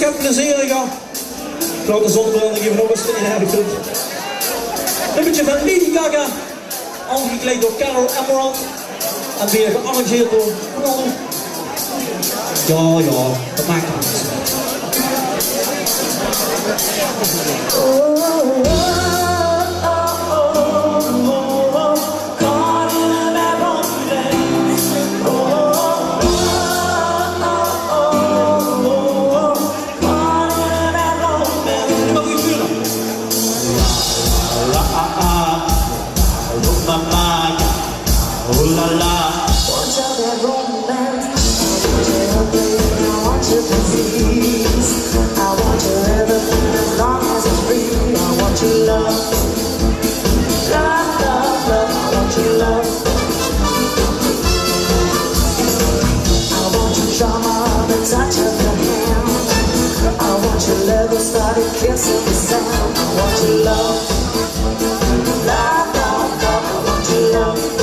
heb plezier gehad. Grote zonnebranden geven nog eens in de een beetje van Lady Gaga, aangekleed door Carol Emerald en weer gearrangeerd door Knol. Ja, dat maakt het oh la la, want you that romance, I want you disease, I want you everything as long as it's free, I want your love, love, love, love, I want your love, I want your charm, the touch of your hand, I want your leather started kissing the sand, I want your love, love, love, love, I want your love.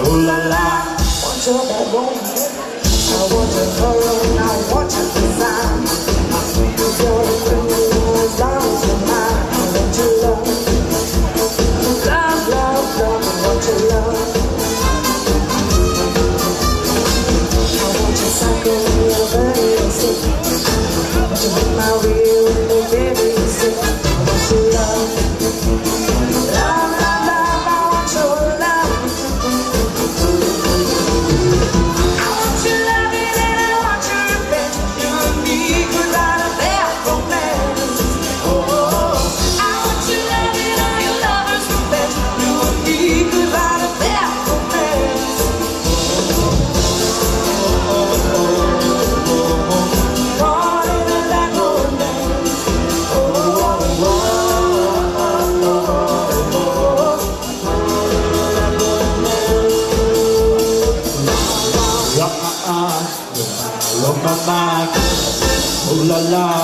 Oh la la, want your bad woman, I want your color, I want your design. You're a criminal as long as you're mine. I want your love, love, love, love, I want your love. I want your psycho, your very sick. I want you to be my real, little baby, sick. I want your love. Oh la la, I want your love,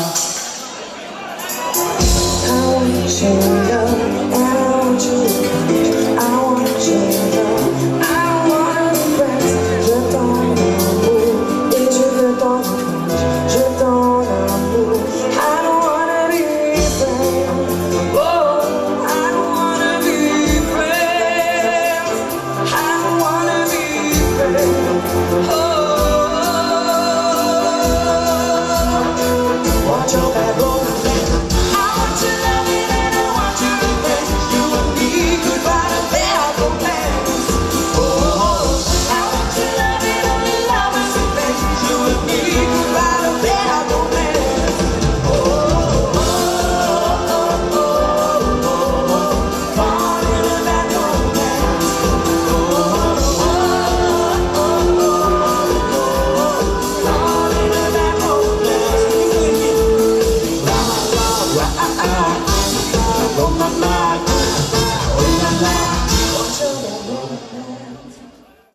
I want your I want your love, I want to press. Je t'en amour, et je veux t'en je t'en amour. I don't wanna be friends, oh, I don't wanna be friends, I don't wanna be friends, oh. Want your bad romance, I want your loving and I want your revenge. You and me could write a bad romance. Oh, I want your loving and your lover's revenge. You and me could write a bad romance. Oh, oh, oh, oh, oh, oh, caught in a bad romance. Oh, oh, oh, oh, caught in a bad romance. Oh, my, oh, la, la.